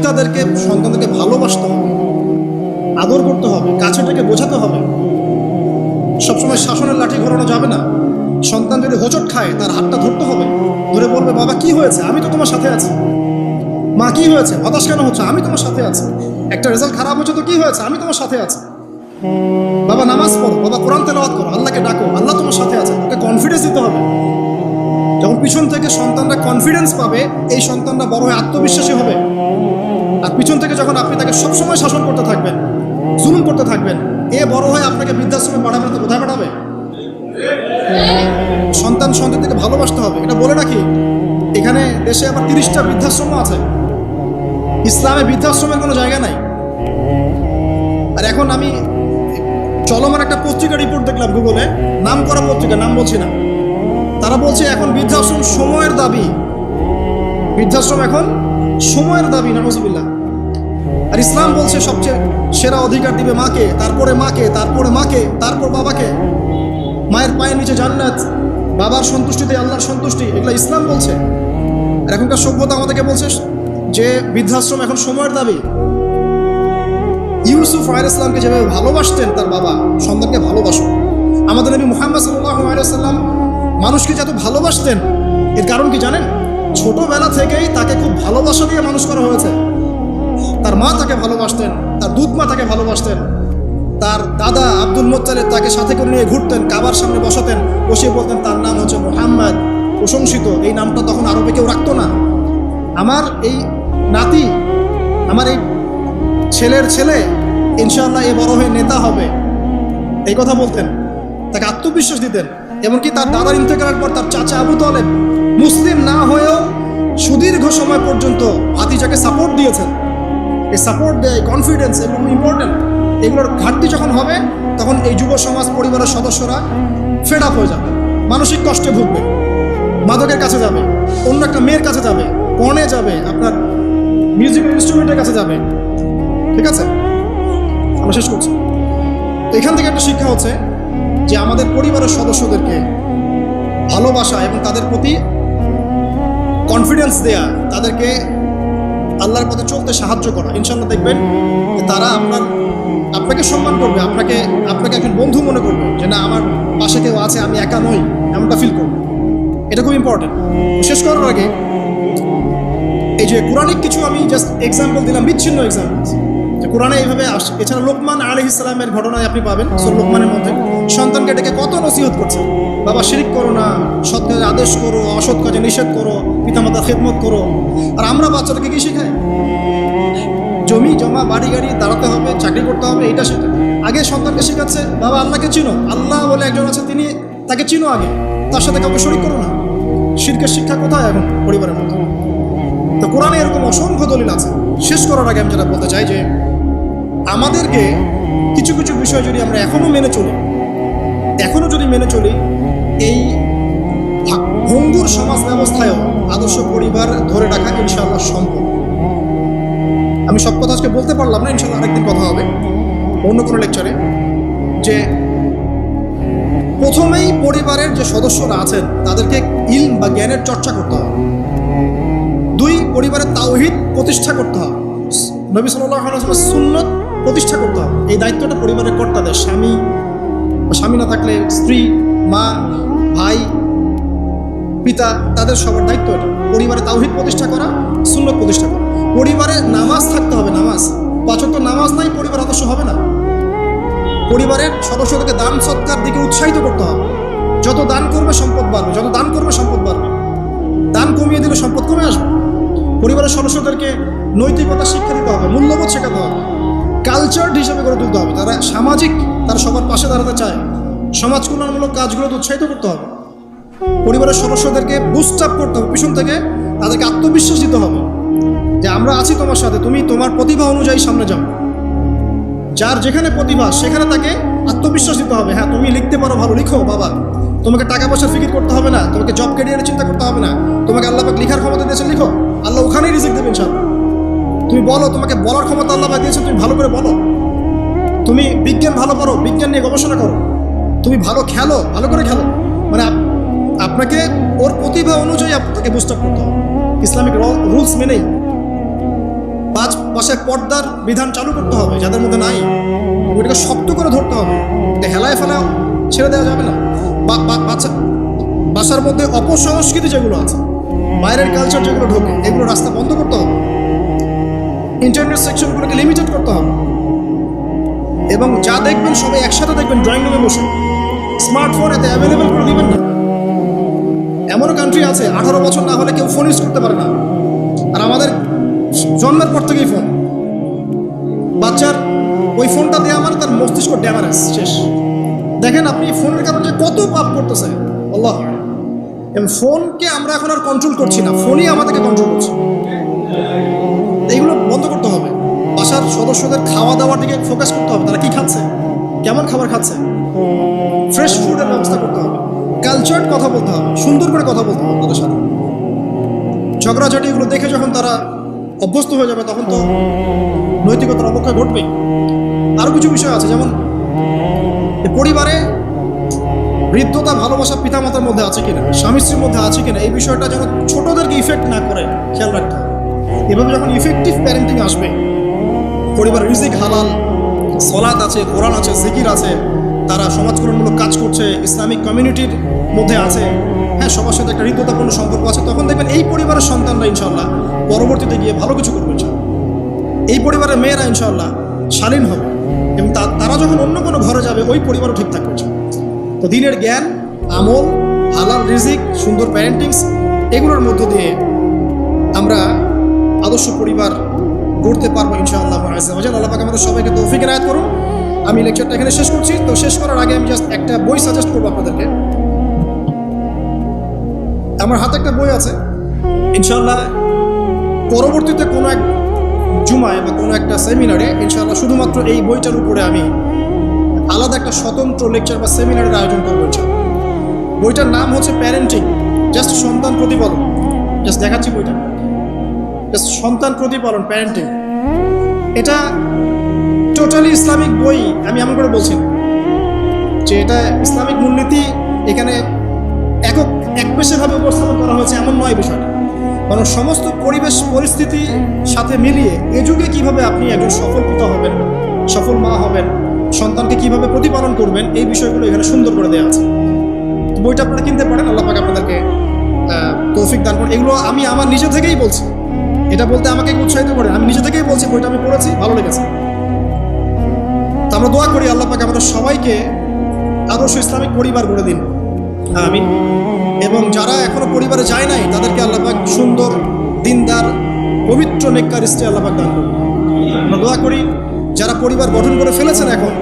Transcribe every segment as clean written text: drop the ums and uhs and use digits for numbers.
সন্তানদেরকে ভালোবাসতে হবে, আদর করতে হবে, কাছে থেকে বোঝাতে হবে। সবসময় শাসনের লাঠি ঘোরানো যাবে না। সন্তান যদি হোঁচট খায় তার হাতটা ধরতে হবে, ধরে বলবে, বাবা কি হয়েছে, আমি তো তোমার সাথে আছি। মা কি হয়েছে, হতাশ কেন হচ্ছে, আমি তোমার সাথে আছি। একটা রেজাল্ট খারাপ হচ্ছে তো কি হয়েছে, আমি তোমার সাথে আছি। বাবা নামাজ পড়ো, বাবা কোরআন তেলাওয়াত করো, আল্লাহকে ডাকো, আল্লাহ তোমার সাথে আছে। ওকে কনফিডেন্স দিতে হবে। যখন পিছন থেকে সন্তানরা কনফিডেন্স পাবে, এই সন্তানরা বড় হয়ে আত্মবিশ্বাসী হবে। আর পিছন থেকে যখন আপনি তাকে সবসময় শাসন করতে থাকবেন, জুলুম করতে থাকবেন, এ বড় হয়ে আপনাকে বৃদ্ধাশ্রমে পাঠাবেন তো কোথায় পাঠাবে? সন্তানদেরকে ভালোবাসতে হবে। এটা বলে রাখি, এখানে দেশে আবার 30টা বৃদ্ধাশ্রমও আছে। ইসলামে বৃদ্ধাশ্রমের কোনো জায়গা নাই। আর এখন আমি চলমান একটা পত্রিকা রিপোর্ট দেখলাম গুগলে, নাম করা পত্রিকা, নাম বলছি না। তারা বলছে এখন বৃদ্ধাশ্রম সময়ের দাবি। বৃদ্ধাশ্রম এখন সময়ের দাবি, নাউজুবিল্লাহ। আর ইসলাম বলছে সবচেয়ে সেরা অধিকার দিবে মাকে, তারপরে মাকে, তারপরে মাকে, তারপর বাবাকে। মায়ের পায়ের নিচে জান্নাত, বাবার সন্তুষ্টিতে আল্লাহর সন্তুষ্টি, এগুলো ইসলাম বলছে। আর এখনকার সভ্যতা আমাদেরকে বলছে যে বৃদ্ধাশ্রম এখন সময়ের দাবি। ইউসুফ আলাইহিস সালামকে যেভাবে ভালোবাসতেন তার বাবা, সন্তানকে ভালোবাসো। আমাদের নবী মুহাম্মদ সাল্লাল্লাহু আলাইহি ওয়াসাল্লাম মানুষকে যত ভালোবাসতেন, এর কারণ কি জানেন? ছোটবেলা থেকেই তাকে খুব ভালোবাসা দিয়ে মানুষ করা হয়েছে। তার মা তাকে ভালোবাসতেন, তার দুধ মা তাকে ভালোবাসতেন, তার দাদা আব্দুল মুত্তালিব তাকে সাথে করে নিয়ে ঘুরতেন, কাবার সামনে বসাতেন, বসে বলতেন তার নাম হচ্ছে মুহাম্মদ, প্রশংসিত। এই নামটা তখন আরবে কেউ রাখতো না। আমার এই নাতি, আমার এই ছেলের ছেলে ইনশাআল্লাহ এ বড় হয়ে নেতা হবে, এই কথা বলতেন। তাকে আত্মবিশ্বাস দিতেন। এমনকি তার দাদার ইন্তেকালের পর তার চাচা আবু তালেব মুসলিম না হয়েও সুদীর্ঘ সময় পর্যন্ত ভাতিজাকে সাপোর্ট দিয়েছেন। এই সাপোর্ট দেয়, কনফিডেন্স, এগুলো ইম্পর্টেন্ট। এগুলোর ঘাটতি যখন হবে তখন এই যুব সমাজ পরিবারের সদস্যরা ফেড আপ হয়ে যাবে, মানসিক কষ্টে ভুগবে, মাদকের কাছে যাবে, অন্য একটা মেয়ের কাছে যাবে, পণে যাবে, আপনার মিউজিক ইনস্ট্রুমেন্টের কাছে যাবে। ঠিক আছে, আমরা শেষ করছি। তো এখান থেকে একটা শিক্ষা হচ্ছে যে আমাদের পরিবারের সদস্যদেরকে ভালোবাসা এবং তাদের প্রতি কনফিডেন্স দেয়া, তাদেরকে আল্লাহর পথে চলতে সাহায্য করা। ইনশাআল্লাহ দেখবেন যে তারা আপনাকে সম্মান করবে, আপনাকে একজন বন্ধু মনে করবে, যে না আমার পাশে কেউ আছে, আমি একা নই, এমনটা ফিল করবে। এটা খুব ইম্পর্টেন্ট। শেষ করার আগে এই যে কোরআনিক কিছু আমি জাস্ট এক্সাম্পল দিলাম, বিচ্ছিন্ন এক্সাম্পল যে কোরআনে এইভাবে আসে। এছাড়া লোকমান আলাইহিস সালামের ঘটনায় আপনি পাবেন, সূরা লোকমানের মধ্যে সন্তানকে ডেকে কত নসিহত করছে। বাবা শিরক করো না, সৎ কাজে আদেশ করো, অসৎ কাজে নিষেধ করো, পিতামাতার খেদমত করো। আর আমরা বাচ্চাদেরকে কি শেখাই? জমি জমা, বাড়ি গাড়ি, দাঁড়াতে হবে, চাকরি করতে হবে, এটা সেটা। আগে সন্তানকে শেখাচ্ছে বাবা আল্লাহকে চিনো, আল্লাহ বলে একজন আছে, তিনি, তাকে চিনো আগে, তার সাথে কাউকে শরীক করো না। শিরকের শিক্ষা কোথায় এখন পরিবারের মধ্যে? তো কোরআনে এরকম অসংখ্য দলিল আছে। শেষ করার আগে আমি যেটা বলতে চাই যে আমাদেরকে কিছু কিছু বিষয় যদি আমরা এখনো যদি মেনে চলি, এই ভঙ্গুর সমাজ ব্যবস্থায়ও আদর্শ পরিবার ধরে রাখা ইনশাআল্লাহ সম্ভব। আমি সব কথা আজকে বলতে পারলাম না, ইনশাআল্লাহ আরেকদিন কথা হবে অন্য কোনো লেকচারে। যে প্রথমেই পরিবারের যে সদস্যরা আছেন তাদেরকে ইলম বা জ্ঞানের চর্চা করতে হবে। 2, পরিবারের তাওহীদ প্রতিষ্ঠা করতে হবে, নবী সাল্লাল্লাহু আলাইহি ওয়াসাল্লাম সুন্নাত প্রতিষ্ঠা করতে হবে। এই দায়িত্বটা পরিবারের কর্তাদের, স্বামী না থাকলে স্ত্রী, মা, ভাই, পিতা, তাদের সবার দায়িত্ব এটা। পরিবারে তাওহীদ প্রতিষ্ঠা করা, সুন্নাত প্রতিষ্ঠা করা। পরিবারে নামাজ থাকতে হবে, নামাজ। 5 ওয়াক্ত নামাজ নাই, পরিবার আদর্শ হবে না। পরিবারের সদস্যদেরকে দান সৎকার দিকে উৎসাহিত করতে হবে। যত দান করবে সম্পদ বাড়বে, যত দান করবে সম্পদ বাড়বে। দান কমিয়ে দিলে সম্পদ কমে আসবে। পরিবারের সদস্যদেরকে নৈতিকতা শিক্ষা দিতে হবে, মূল্যবোধ শেখাতে হবে, কালচার হিসেবে গড়ে তুলতে হবে। তারা সামাজিক, তারা সবার পাশে দাঁড়াতে চায়, সমাজ কল্যাণমূলক কাজগুলোতে উৎসাহিত করতে হবে। পরিবারের সদস্যদেরকে বুস্ট আপ করতে হবে, পিছন থেকে তাদেরকে আত্মবিশ্বাস দিতে হবে যে আমরা আছি তোমার সাথে, তুমি তোমার প্রতিভা অনুযায়ী সামনে যাও। যার যেখানে প্রতিভা সেখানে তাকে আত্মবিশ্বাস দিতে হবে। হ্যাঁ, তুমি লিখতে পারো, ভালো লিখো বাবা, তোমাকে টাকা পয়সার ফিকির করতে হবে না, তোমাকে জব ক্যারিয়ারের চিন্তা করতে হবে না, তোমাকে আল্লাহ পাক লেখার ক্ষমতা দিয়েছেন, লিখো, আল্লাহ ওখানেই রিজিক দেবেন ইনশাআল্লাহ। তুমি বলো, তোমাকে বলার ক্ষমতা আল্লাহ পাক দিয়েছেন, তুমি ভালো করে বলো। তুমি বিজ্ঞান ভালো পারো, বিজ্ঞান নিয়ে গবেষণা করো। তুমি ভালো খেলো, ভালো করে খেলো। মানে আপনাকে ওর প্রতিভা অনুযায়ী আপনাকে বুস্ট আপ করতে হবে, ইসলামিক রুলস মেনেই। 5 বাসায় পর্দার বিধান চালু করতে হবে, যাদের মধ্যে নাই ওইটাকে শক্ত করে ধরতে হবে, এটা হেলায় ফেলা ছেড়ে দেওয়া যাবে না। বাসার মধ্যে অপসংস্কৃতি যেগুলো আছে, বাইরের কালচার যেগুলো ঢোকে, এগুলো রাস্তা বন্ধ করতে হবে, ইন্টারনেট সেকশনগুলোকে লিমিটেড করতে হবে, এবং যা দেখবেন সবাই একসাথে দেখবেন ড্রয়িং রুমে বসে, স্মার্টফোন এতে অ্যাভেলেবেল করে নেবেন না। এমনও কান্ট্রি আছে 18 বছর না হলে কেউ ফোন ইউজ করতে পারে না, আর আমাদের জন্মের পর থেকেই ফোন। বাচ্চার ওই ফোনটা দেওয়া মানে তার মস্তিষ্ক ড্যামারেজ শেষ। দেখেন আপনি ফোনের কারণে কত পাপ করতেছে আল্লাহ। এবং ফোনকে আমরা এখন আর কন্ট্রোল করছি না, ফোনই আমাদেরকে কন্ট্রোল করছে। এইগুলো বন্ধ করতে হবে। বাসার সদস্যদের খাওয়া দাওয়ার দিকে ফোকাস করতে হবে, তারা কি খাচ্ছে, কেমন খাবার খাচ্ছে, ফ্রেশ ফুডের ব্যবস্থা করতে হবে, কালচার্ড কথা বলতে হবে, সুন্দর করে কথা বলতে হবে তাদের সাথে। ঝগড়াঝাটি এগুলো দেখে যখন তারা অভ্যস্ত হয়ে যাবে তখন তো নৈতিকতার অবক্ষয় ঘটবে। আরও কিছু বিষয় আছে, যেমন পরিবারে হৃদ্যতা ভালোবাসা পিতামাতার মধ্যে আছে কিনা, স্বামী স্ত্রীর মধ্যে আছে কিনা, এই বিষয়টা যেন ছোটদেরকে ইফেক্ট না করে খেয়াল রাখতে হবে। এভাবে যখন ইফেক্টিভ প্যারেন্টিং আসবে, পরিবার রিজিক হালাল, সলাত আছে, কোরআন আছে, জিকির আছে, তারা সমাজকল্যাণমূলক কাজ করছে, ইসলামিক কমিউনিটির মধ্যে আছে, হ্যাঁ সবার সাথে একটা হৃদ্যতাপূর্ণ সম্পর্ক আছে, তখন দেখবেন এই পরিবারের সন্তানরা ইনশাল্লাহ পরবর্তীতে গিয়ে ভালো কিছু করবে ইনশাল্লাহ। এই পরিবারের মেয়েরা ইনশাল্লাহ শালীন হবে, এবং তারা যখন অন্য কোনো ঘরে যাবে ওই পরিবারও ঠিক থাকবে। তো দিনের জ্ঞান, আমল, হালাল রিজিক, সুন্দর প্যারেন্টিংস, এগুলোর মধ্য দিয়ে আমরা আদর্শ পরিবার গড়তে পারবো ইনশাআল্লাহ। আল্লাহ পাক আমাদের সবাইকে তৌফিক এনায়েত করুন। আমি লেকচারটা এখানে শেষ করছি। তো শেষ করার আগে আমি জাস্ট একটা বই সাজেস্ট করবো আপনাদেরকে। আমার হাতে একটা বই আছে, ইনশাআল্লাহ পরবর্তীতে কোনো এক জুমায় বা কোনো একটা সেমিনারে ইনশাআল্লাহ শুধুমাত্র এই বইটার উপরে আমি আলাদা একটা স্বতন্ত্র লেকচার বা সেমিনারের আয়োজন করবো ইনশাআল্লাহ। বইটার নাম হচ্ছে প্যারেন্টিং, জাস্ট সন্তান প্রতিপালন। জাস্ট দেখাচ্ছি বইটা, জাস্ট সন্তান প্রতিপালন, প্যারেন্টিং। এটা টোটালি ইসলামিক বই। আমি এমন করে বলছি না যে এটা ইসলামিক মূলনীতি এখানে একপেশেভাবে উপস্থাপন করা হয়েছে, এমন নয় বিষয়টা। কারণ সমস্ত পরিবেশ পরিস্থিতির সাথে মিলিয়ে এ যুগে কীভাবে আপনি একজন সফল পিতা হবেন, সফল মা হবেন, সন্তানকে কীভাবে প্রতিপালন করবেন, এই বিষয়গুলো এখানে সুন্দর করে দেওয়া আছে। বইটা আপনারা কিনতে পারেন, আল্লাহ পাক আপনাদেরকে তৌফিক দান করুন। এগুলো আমি আমার নিজে থেকেই বলছি, এটা বলতে আমাকে উৎসাহিত করে, আমি নিজে থেকেই বলছি, বইটা আমি পড়েছি, ভালো লেগেছে। তো আমরা দোয়া করি আল্লাহ পাক আমাদের সবাইকে আদর্শ ইসলামিক পরিবার গড়ে দিন, আমিন। এবং যারা এখনো পরিবারে যায় নাই তাদেরকে আল্লাহ পাক সুন্দর, দিনদার, পবিত্র, নেককার স্ত্রী আল্লাহ পাক দান করুন। আমরা দোয়া করি যারা পরিবার গঠন করে ফেলেছেন এখন,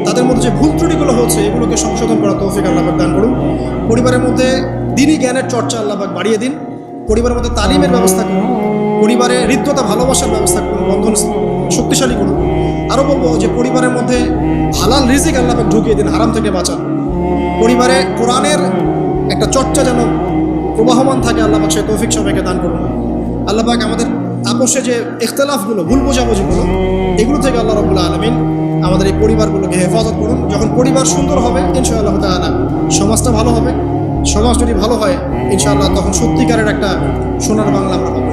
তাদের মধ্যে যে ভুল ত্রুটিগুলো হচ্ছে এগুলোকে সংশোধন করা তৌফিক আল্লাহ পাক দান করুন। পরিবারের মধ্যে দ্বীনি জ্ঞানের চর্চা আল্লাহ পাক বাড়িয়ে দিন। পরিবারের মধ্যে তালিমের ব্যবস্থা করুন, পরিবারে হৃদ্যতা ভালোবাসার ব্যবস্থা করুন, বন্ধন শক্তিশালী করুন। আরও বলবো যে পরিবারের মধ্যে হালাল রিজিক আল্লাহ পাক ঢুকিয়ে দিন, হারাম থেকে বাঁচান। পরিবারে কোরআনের একটা চর্চা যেন প্রবাহমান থাকে, আল্লাহ পাক সে তৌফিক সবাইকে দান করুন। আল্লাহ পাক আমাদের আপসে যে ইখতিলাফগুলো, ভুল বোঝাবুঝিগুলো, এগুলো থেকে আল্লাহ রাব্বুল আলামিন আমাদের এই পরিবারগুলোকে হেফাজত করুন। যখন পরিবার সুন্দর হবে ইনশাআল্লাহ তাআলা সমাজটা ভালো হবে। সমাজ যদি ভালো হয় ইনশাআল্লাহ তখন সত্যিকারের একটা সোনার বাংলা আমরা পাবো।